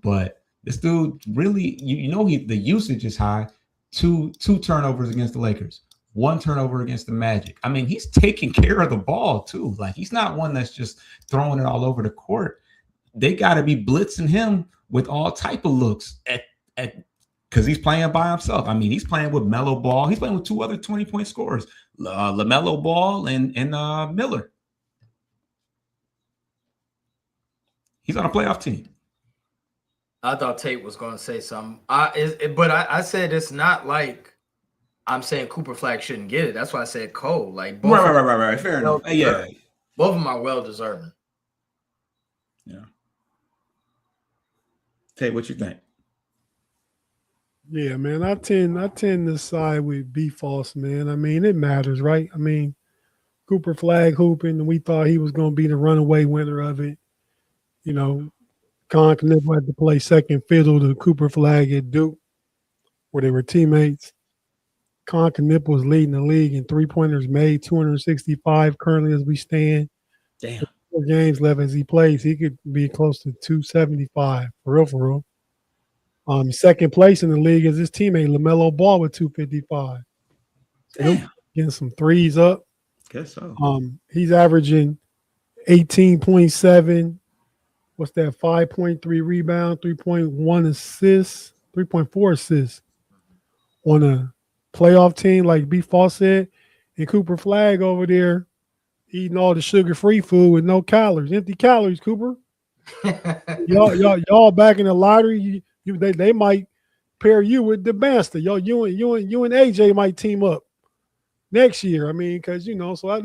but this dude really, the usage is high. Two turnovers against the Lakers, 1 turnover against the Magic. I mean, he's taking care of the ball too. Like, he's not one that's just throwing it all over the court. They got to be blitzing him with all type of looks at because he's playing by himself. I mean, he's playing with Melo Ball. He's playing with 2 other 20-point scorers, LaMelo Ball and Miller. He's on a playoff team. I thought Tate was going to say something. I said it's not like I'm saying Cooper Flag shouldn't get it. That's why I said Cole. Like, both right. Fair enough. Yeah, both of them are well deserving. Yeah. Tate, what you think? Yeah, man, I tend to side with B False, man. I mean, it matters, right? I mean, Cooper Flag hooping, and we thought he was going to be the runaway winner of it. You know, Con Knipple had to play second fiddle to Cooper Flag at Duke, where they were teammates. Con Knipple was leading the league in 3-pointers made, 265 currently as we stand. Damn. 4 games left as he plays. He could be close to 275, for real. Second place in the league is his teammate LaMelo Ball with 255. So getting some threes up. Guess so. He's averaging 18.7. What's that? 5.3 rebound, 3.1 assists, 3.4 assists on a playoff team like B. Falls said, and Cooper Flag over there eating all the sugar-free food with no calories, empty calories. Cooper, y'all back in the lottery. They might pair you with the master. You and AJ might team up next year. I mean, because so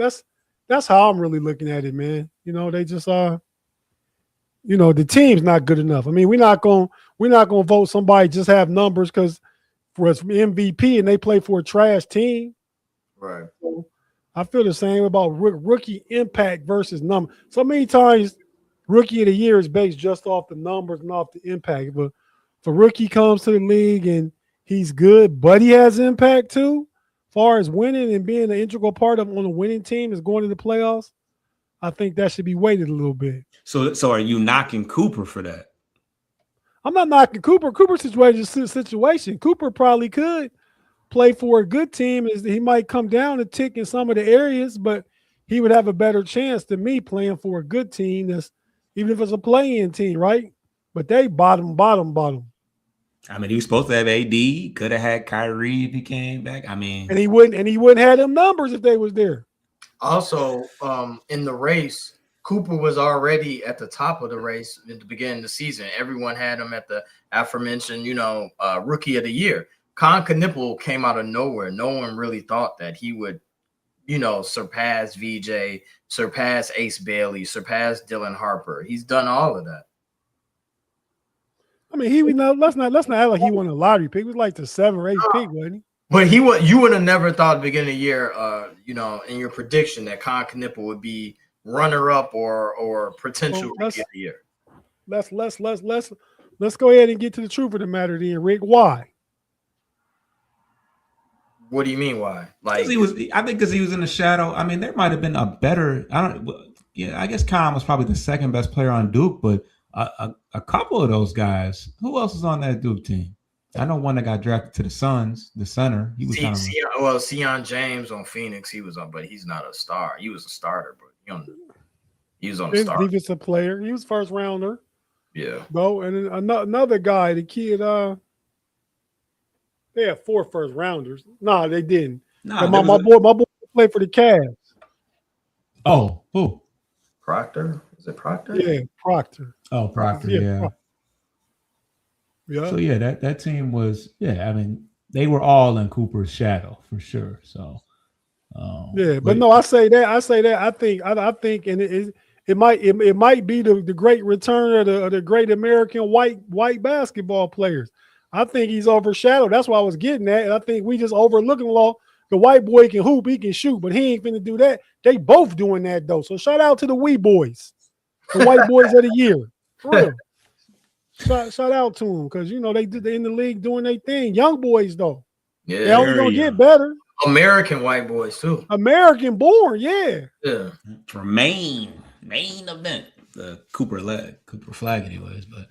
that's how I'm really looking at it, man. They just the team's not good enough. I mean, we're not gonna vote somebody just have numbers because for us MVP and they play for a trash team. Right. So I feel the same about rookie impact versus number. So many times, rookie of the year is based just off the numbers and off the impact, but. If a rookie comes to the league and he's good, but he has impact too, as far as winning and being an integral part of on a winning team is going to the playoffs, I think that should be weighted a little bit. So are you knocking Cooper for that? I'm not knocking Cooper. Cooper's situation. Cooper probably could play for a good team. He might come down a tick in some of the areas, but he would have a better chance than me playing for a good team that's even if it's a play-in team, right? But they bottom. I mean, he was supposed to have AD. Could have had Kyrie if he came back. I mean, and he wouldn't have them numbers if they was there. Also, in the race, Cooper was already at the top of the race at the beginning of the season. Everyone had him at the aforementioned, rookie of the year. Con Knipple came out of nowhere. No one really thought that he would, surpass VJ, surpass Ace Bailey, surpass Dylan Harper. He's done all of that. I mean, let's not act like he won a lottery pick. It was like the 7th or 8th pick, wasn't he? But you would have never thought at the beginning of the year, in your prediction that Con Knipple would be runner-up or potential rookie of the year. Let's go ahead and get to the truth of the matter, then, Rick. Why? What do you mean? Why? Like I think because he was in the shadow. I mean, there might have been a better. I guess Con was probably the second best player on Duke, but. A couple of those guys. Who else is on that Duke team? I know one that got drafted to the Suns, the center. He was Sion James on Phoenix. He was on, but he's not a star. He was a starter, but he was on the star. Defensive player. He was first rounder. Yeah. Bo and then another guy, the kid. They had 4 first rounders. No, they didn't. Nah, my boy played for the Cavs. Oh, who? Proctor. Is it Proctor? Yeah, Proctor. Oh, Proctor, yeah. Proctor. Yeah. So yeah, that team was I mean, they were all in Cooper's shadow for sure. So but no, I say that. I think, and it might be the great return of the great American white basketball players. I think he's overshadowed. That's why I was getting at. And I think we just overlooking the white boy can hoop, he can shoot, but he ain't finna do that. They both doing that though. So shout out to the wee boys, the white boys of the year. For real. Shout out to them because they in the league doing their thing. Young boys though. Yeah, they only gonna get better. American white boys too. American born, yeah. For main event, the Cooper flag, anyways. But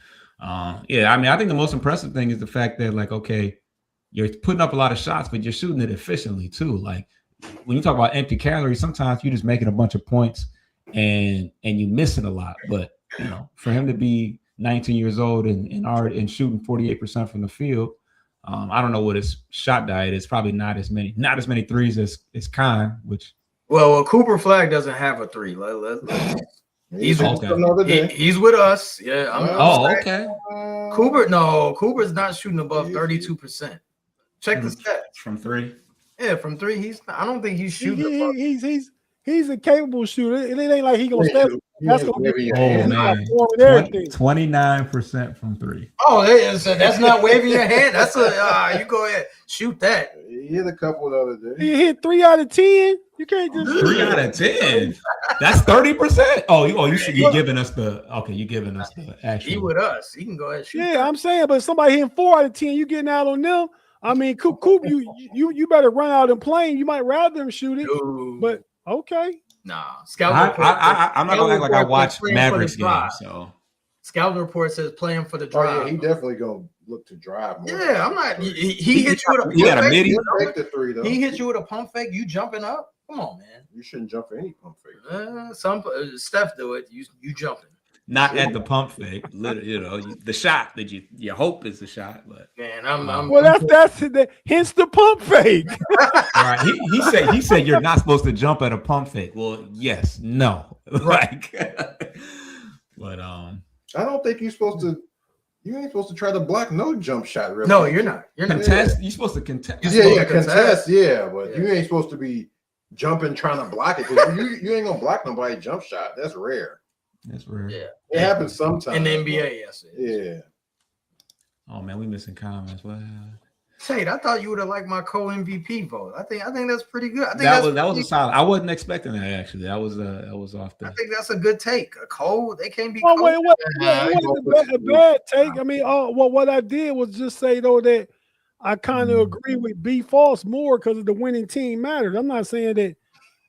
yeah, I mean, I think the most impressive thing is the fact that, like, okay, you're putting up a lot of shots, but you're shooting it efficiently too. Like when you talk about empty calories, sometimes you're just making a bunch of points and you miss it a lot. But for him to be 19 years old and shooting 48% from the field, I don't know what his shot diet is. Probably not as many threes as Khan, which. Well, Cooper Flag doesn't have a three. He's with us. Yeah. Okay. Cooper's not shooting above 32%. Check the stats from three. Yeah, from three. I don't think he's shooting. He's a capable shooter. It ain't like he gonna step. That's gonna be 29% from three. Oh, that's not waving your hand. That's you go ahead, shoot that. He hit a couple the other day. He hit 3 out of 10. You can't just 3 out of 10. That's 30%. You're giving us the actual. He with us. He can go ahead and shoot. Yeah, that. I'm saying, but somebody hitting 4 out of 10, you getting out on them. I mean, Coop, you better run out and play. You might rather them shoot it, but okay. Nah, I'm not gonna act like I watch Mavericks games. So Scouting Report says playing for the drive. Oh, yeah, he definitely gonna look to drive more. Yeah, I'm not. He hit you with a pump fake. He hit you with a pump fake. You jumping up? Come on, man. You shouldn't jump for any pump fake. Some Steph do it. You jumping. Not at the pump fake, the shot that you hope is the shot, but man, that's hence the pump fake. All right, he said you're not supposed to jump at a pump fake. Well, yes, no, right. But I don't think you're supposed to. You ain't supposed to try to block no jump shot. Really. No, you're not. You're not. Contest. You're supposed to contest. Contest. Yeah, but you ain't supposed to be jumping trying to block it because you ain't gonna block nobody jump shot. That's rare. That's rare. Yeah, it happens sometimes in the NBA. Yes. Yeah. Oh man, we missing comments. What? Shade, I thought you would have liked my co-MVP vote. I think that's pretty good. I think that was a solid. I wasn't expecting that actually. That was off the. I think that's a good take. A cold, they can't be. Oh wait, what? A bad take. I mean, what I did was just say though that I kind of agree with B False more because of the winning team matters. I'm not saying that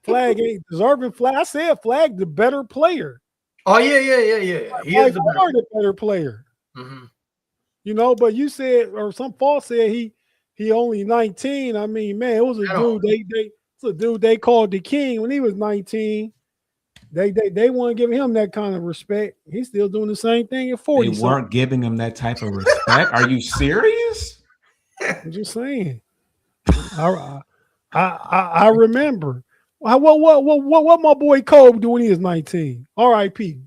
Flag ain't deserving. Flag, I said Flag the better player. Oh yeah. He is the better player. Mm-hmm. But you said, or some False said he only 19. I mean, man, it was a dude they called the king when he was 19. They weren't giving him that kind of respect. He's still doing the same thing at 40. They weren't giving him that type of respect. Are you serious? I'm just saying. I remember. What my boy Kobe do when he was 19? R.I.P.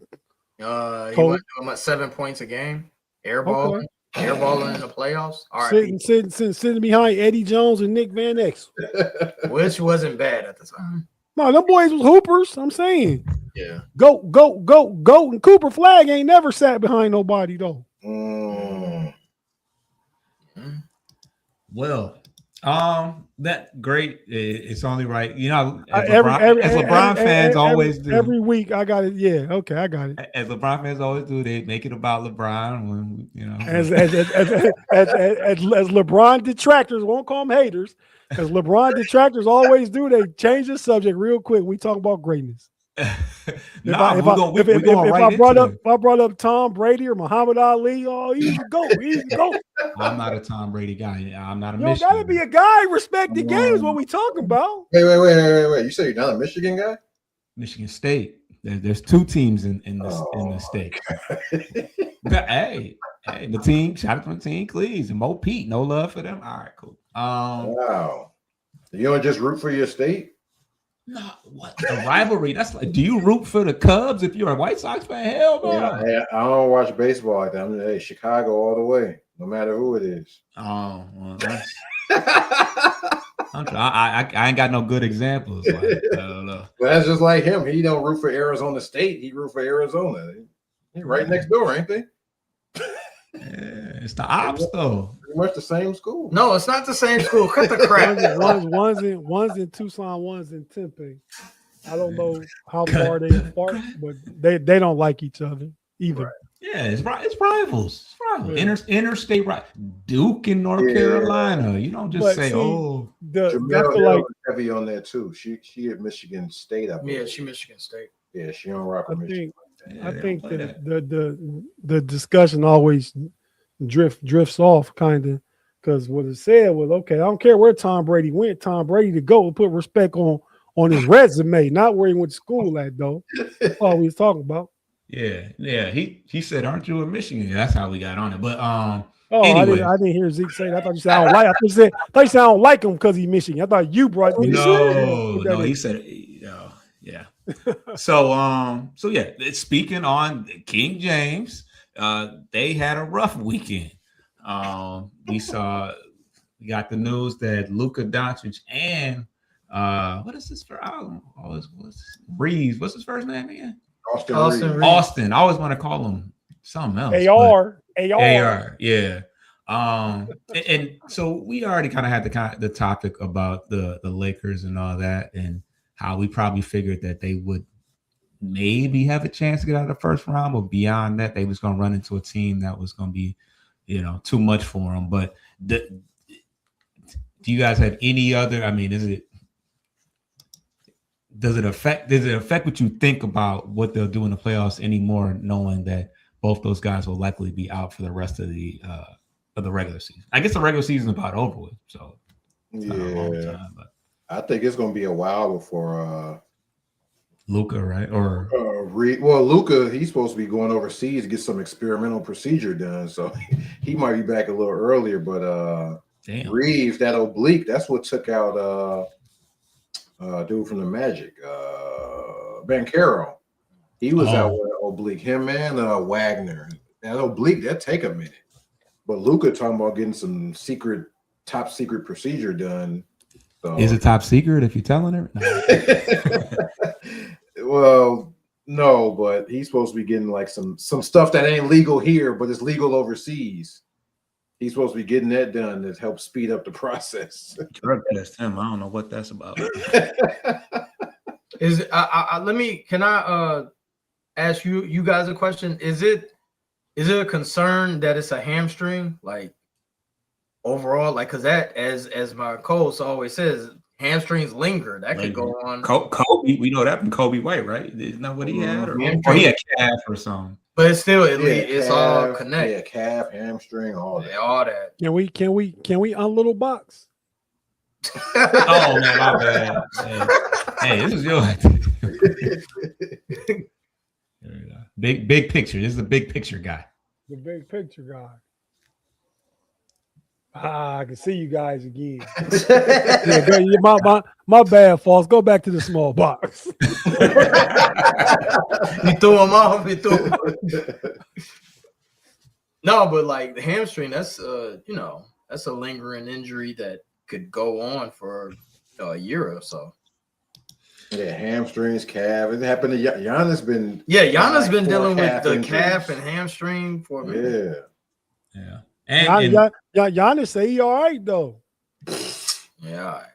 He was doing 7 points a game, airballing in the playoffs. Sitting behind Eddie Jones and Nick Van Exel, which wasn't bad at the time. No, them boys was hoopers. I'm saying, yeah. Go, and Cooper Flag ain't never sat behind nobody though. Well, that great. It's only right. As LeBron fans always do. Every week I got it. Yeah, okay, I got it. As LeBron fans always do, they make it about LeBron when As LeBron detractors, won't call them haters. As LeBron detractors always do, they change the subject real quick. We talk about greatness. If I brought up Tom Brady or Muhammad Ali, easy go. I'm not a Tom Brady guy. I'm not a Michigan. You gotta be a guy. Respect the game is what we talking about. Wait. You say you're not a Michigan guy? Michigan State. There's 2 teams in the state. hey, the team. Shout out to the team, Cleves and Mo Pete. No love for them. All right, cool. Wow. You don't just root for your state? No, what the rivalry? That's like, do you root for the Cubs if you're a White Sox fan? Hell no. Yeah, I don't watch baseball like that. Chicago all the way, no matter who it is. Oh, well, I ain't got no good examples. Like, I don't know. Well, that's just like him. He don't root for Arizona State. He root for Arizona. He right next door, ain't they? Yeah, it's the ops though. Pretty much the same school. No, it's not the same school. Cut the crap. One's in Tucson, one's in Tempe. I don't know how far they apart, but they don't like each other either. Right. Yeah, it's rivals. It's rivals. Yeah. Interstate right. Duke in North Carolina. You don't just say, Jamel Hill is heavy on there too. She at Michigan State. She Michigan State. Yeah, she don't rock with Michigan. I think the discussion always drifts off kind of because what it said was, okay, I don't care where Tom Brady went. Tom Brady to go and put respect on his resume, not where he went to school at though. That's all we was talking about. Yeah. He said, "Aren't you in Michigan?" That's how we got on it. But anyway. I didn't hear Zeke say that. I thought you said I don't like. I thought you said I don't like him because he's Michigan. I thought you brought me. No, he said, yeah. So yeah. Speaking on King James, they had a rough weekend. We got the news that Luka Doncic and what is this for? Reeves. What's his first name again? Austin Reeves. Austin. I always want to call him something else. AR. Yeah. And so we already kind of had the topic about the Lakers and all that, and how we probably figured that they would maybe have a chance to get out of the first round, but beyond that, they was going to run into a team that was going to be, too much for them. But do you guys have any other? I mean, does it affect what you think about what they'll do in the playoffs anymore, knowing that both those guys will likely be out for the rest of the regular season? I guess the regular season is about over with, so it's not a long time, but I think it's going to be a while before Luka, right? Or Luka, he's supposed to be going overseas to get some experimental procedure done, so he might be back a little earlier. But Reeves, that oblique, that's what took out dude from the Magic, Banchero. He was out with an oblique. Him and Wagner. That oblique, that take a minute. But Luka talking about getting some top secret procedure done. So. Is it top secret if you're telling her? No. Well, no, but he's supposed to be getting like some stuff that ain't legal here, but it's legal overseas. He's supposed to be getting that done to help speed up the process. Drug test him. I don't know what that's about. Can I ask you guys a question? Is it a concern that it's a hamstring, like overall, like because that as my coach always says, hamstrings linger. That could go on. Kobe, we know that from Kobe White, right? Isn't that what he had, or he had calf or something? But it's still it's all connected. Yeah, calf, hamstring, all that. All that. Can we unlittle box? Oh man, my bad. Hey, this is your big picture. This is the big picture guy. The big picture guy. I can see you guys again. My bad, False. Go back to the small box. You threw him off. No, but like the hamstring, that's that's a lingering injury that could go on for a year or so. Yeah, hamstrings, calf. It happened to Giannis. Giannis been dealing with the calf and hamstring for a minute. Yeah. And Giannis say he all right though. Yeah, all right.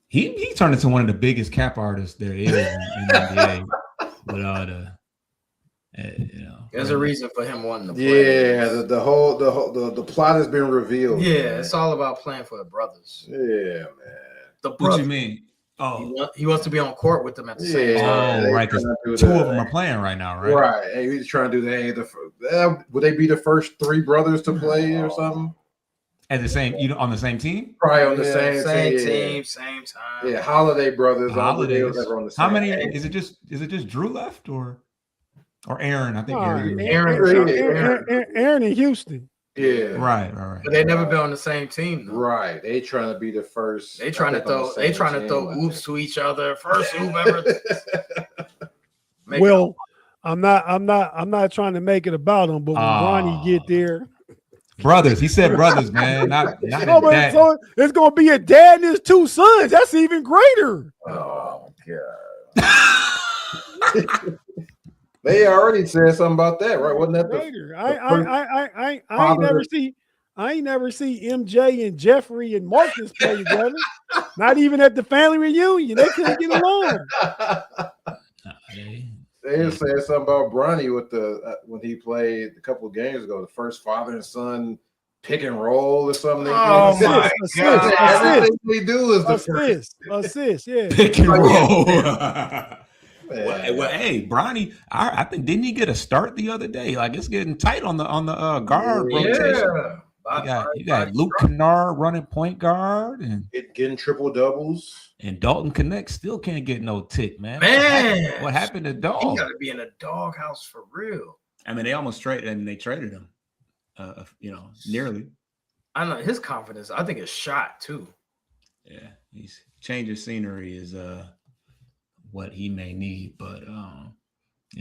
He turned into one of the biggest cap artists there is in the NBA. Without there's a reason for him wanting to play. Yeah, the plot has been revealed. Yeah, man. it's all about playing for the brothers. Yeah, man. What you mean? Oh, he wants to be on court with them at the same time. Oh, right. Because two of them are playing right now, right? Right. Hey, he's trying to do that. Would they be the first three brothers to play or something? At the same, on the same team? Probably on the same team, same time. Yeah, Holiday brothers. Holidays. On the same How many? team. Is it just Drew left or Aaron? I think Aaron in Houston. Yeah. Right. But they never been on the same team, though. Right. They trying to be the first. They trying to throw oops to each other. First oop ever. Well, I'm not trying to make it about them, but when Ronnie get there. Brothers, he said brothers, man. Not but so it's gonna be a dad and his two sons. That's even greater. Oh god. They already said something about that, right? Wasn't that Later. I ain't never see MJ and Jeffrey and Marcus play together. Not even at the family reunion. They couldn't get along. They said something about Bronny with the when he played a couple of games ago, the first father and son pick and roll or something. Oh my God! Everything they do is the assist, yeah. Pick and roll. Well, hey, Bronny, I think didn't he get a start the other day? Like it's getting tight on the guard rotation. You got Luke Kennard running point guard and getting triple doubles. And Dalton Connect still can't get no tick, man. What happened to Dog? He got to be in a doghouse for real. I mean, they almost traded him. Nearly. I know his confidence. I think it's shot too. Yeah, he's changing scenery is what he may need, but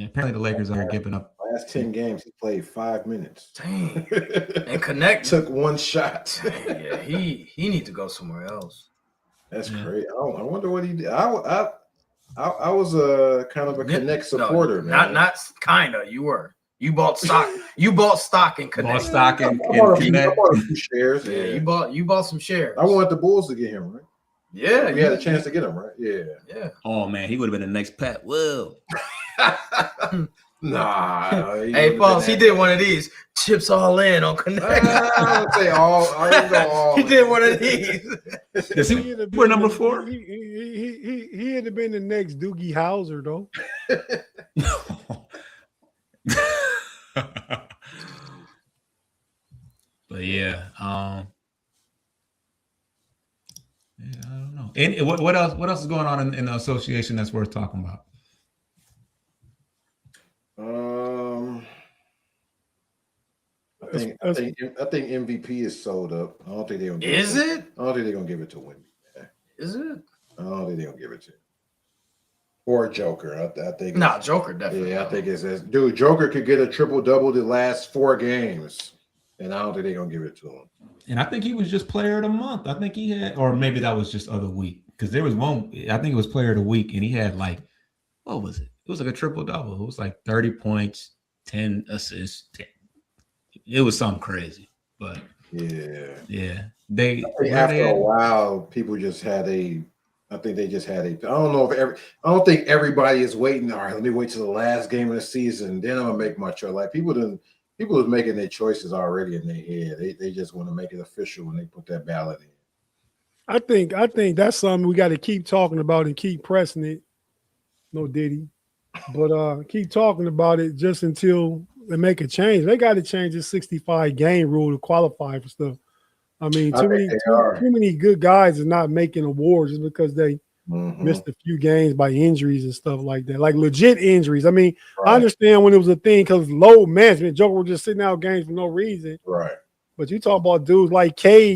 apparently the Lakers are giving up. Last 10 games, he played 5 minutes. Dang. And Connect took one shot. Dang, yeah, he needs to go somewhere else. That's great. I wonder what he did. I was a kind of a Connect supporter, man. Not kind of. You were. You bought stock. You bought stock in Connect. Bought stock in Connect. I bought a few shares. Yeah, you bought some shares. I wanted the Bulls to get him, right? Yeah, we had a chance to get him, right? Yeah. Oh man, he would have been the next Pat Will. Nah. Hey, Pauls, he did one of these. Chips all in on Connect. I would say all. I didn't go all. He did one of these. We're number 4. He had been the next Doogie Howser, though. But yeah, I don't know. And what else is going on in the association that's worth talking about? I think MVP is sold up. I don't think they're gonna. Is it? I don't think they're gonna give it to Wemby. Is it? I don't think they're gonna give it to him. Or Joker. I think. Nah, Joker definitely. Yeah, I think it's dude. Joker could get a triple double the last 4 games, and I don't think they're gonna give it to him. And I think he was just player of the month. I think he had, or maybe that was just other week because there was one. I think it was player of the week, and he had like, what was it? It was like a triple double. It was like 30 points, 10 assists. 10. It was something crazy, but yeah. They after a while, people just had a. I think they just had a. I don't know if I don't think everybody is waiting. All right, let me wait till the last game of the season. Then I'm gonna make my choice. Like people are making their choices already in their head. They just want to make it official when they put that ballot in. I think that's something we got to keep talking about and keep pressing it. No Diddy, but keep talking about it just until they make a change. They got to change the 65 game rule to qualify for stuff. I mean, too many good guys are not making awards just because they missed a few games by injuries and stuff like that, like legit injuries. I mean, I understand when it was a thing because load management. Joker was just sitting out games for no reason. Right. But you talk about dudes like K,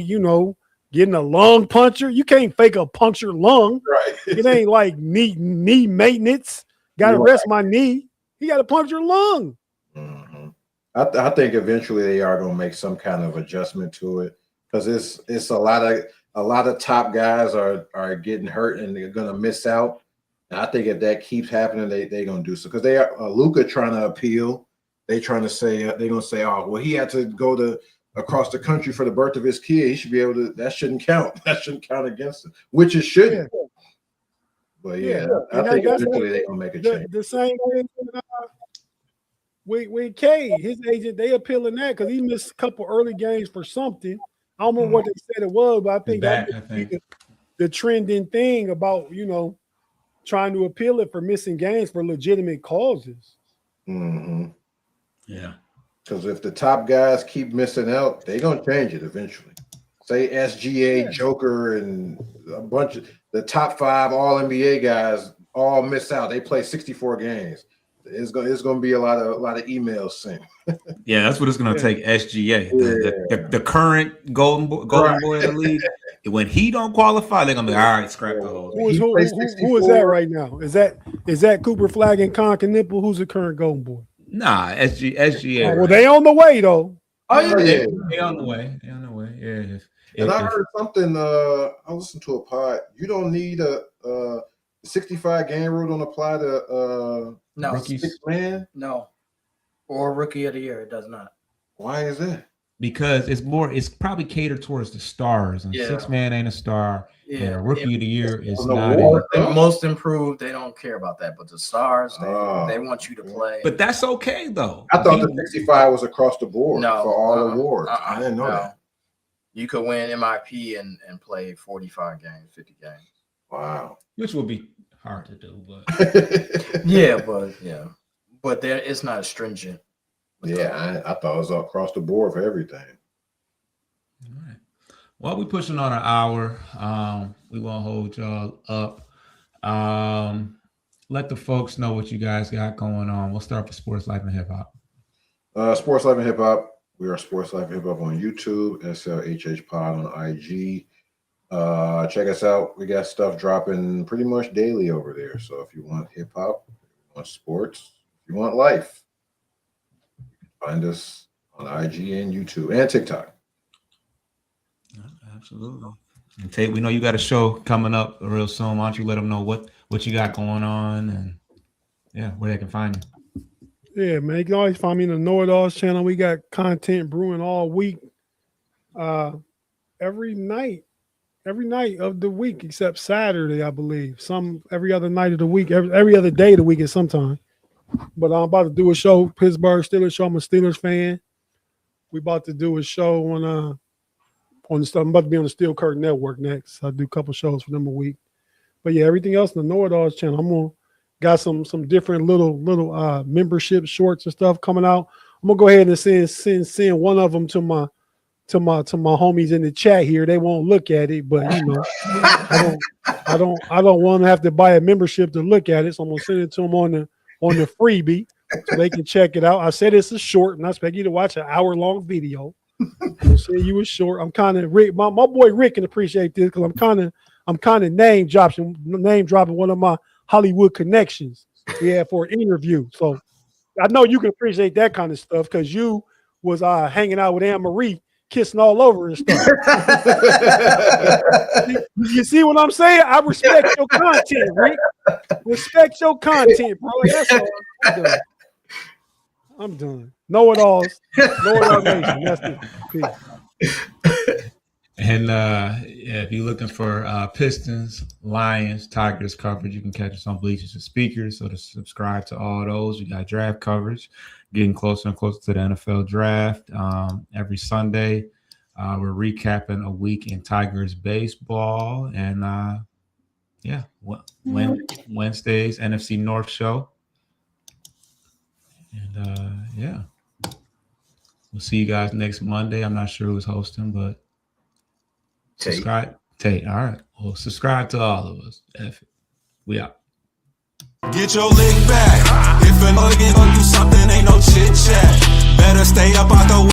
getting a lung puncture. You can't fake a punctured lung. Right. It ain't like knee maintenance. Got to rest my knee. He got a punctured lung. Mm-hmm. I think eventually they are going to make some kind of adjustment to it. Because it's a lot of top guys are getting hurt and they're gonna miss out. And I think if that keeps happening, they're gonna do so. Because they are Luka trying to appeal. They're trying to say they're gonna say, oh, well, he had to go across the country for the birth of his kid. He should be able to. That shouldn't count. That shouldn't count against him, which it shouldn't. Yeah. But I think eventually they're gonna make a change. The same thing with K, his agent, they appealing that because he missed a couple early games for something. I don't remember what they said it was, but I think the trending thing about, trying to appeal it for missing games for legitimate causes. Mm-hmm. Yeah. Because if the top guys keep missing out, they're going to change it eventually. Say SGA, Joker, and a bunch of the top 5 all-NBA guys all miss out. They play 64 games. It's going to be a lot of emails sent. Yeah, that's what it's going to take. SGA, the current golden boy of the league. When he don't qualify, they're going to be all right. Scrap the whole thing. Who is that right now? Is that Cooper Flag and Con Knipple? Who's the current golden boy? Nah, SGA. Oh, well, they on the way though. Oh yeah, they on the way. They on the way. Yeah. And I heard something. I listened to a pod. You don't need a 65 game rule don't apply to No, rookies. 6 man. no, or rookie of the year. It does not. Why is that? Because it's probably catered towards the stars, and Yeah. 6 man ain't a star. Yeah, And a rookie of the year is Well, not. award, The most improved, they don't care about that. But the stars, Oh. they want you to play. But that's okay though. I thought the 65 was across the board No, for all awards. I didn't know no. that. You could win MIP and play 45 games, 50 games. Wow. Which will be hard to do, but Yeah, but there it's not as stringent. Yeah, I thought it was across the board for everything. all right. Well, we're pushing on an hour. We won't hold y'all up. Let the folks know what you guys got going on. We'll start with Sports Life and Hip Hop. Sports Life and Hip Hop. We are Sports Life and Hip Hop on YouTube, SLHH Pod on IG. Check us out. We got stuff dropping pretty much daily over there. So if you want hip hop, if you want sports, if you want life, find us on IG and YouTube and TikTok. Absolutely. And Tate, we know you got a show coming up real soon. Why don't you let them know what you got going on and where they can find you. Yeah, man. You can always find me in the KnoItAllz channel. We got content brewing all week. Every night of the week except Saturday, I believe. Every other night of the week, every other day of the week at some time. But I'm about to do a show, Pittsburgh Steelers show. I'm a Steelers fan. We about to do a show on the stuff. I'm about to be on the Steel Curtain Network next. I do a couple shows for them a week. But yeah, everything else in the KnoItAllz channel. I'm gonna got some different little membership shorts and stuff coming out. I'm gonna go ahead and send one of them to my homies in the chat here. They won't look at it, but you know, I don't want to have to buy a membership to look at it. So I'm gonna send it to them on the freebie so they can check it out. I said it's a short, and I expect you to watch an hour-long video. I'll say you was short. I'm kind of Rick. My boy Rick can appreciate this because I'm kind of name dropping one of my Hollywood connections we had for an interview. So I know you can appreciate that kind of stuff because you was hanging out with Anne Marie, kissing all over and stuff. You see what I'm saying? I respect your content, Rick. Respect your content, bro. That's all. I'm done. KnoItAllz. KnoItAllz Nation. That's it. Peace. And if you're looking for Pistons, Lions, Tigers coverage, you can catch us on Bleachers and Speakers. So to subscribe to all those, we got draft coverage, getting closer and closer to the NFL draft. Every Sunday, we're recapping a week in Tigers baseball. And Wednesdays, NFC North show. And we'll see you guys next Monday. I'm not sure who's hosting, but subscribe. Tate. All right. Well, subscribe to all of us. We out. Get your lick back. If a nigga gon' do something, ain't no chit chat. Better stay up out the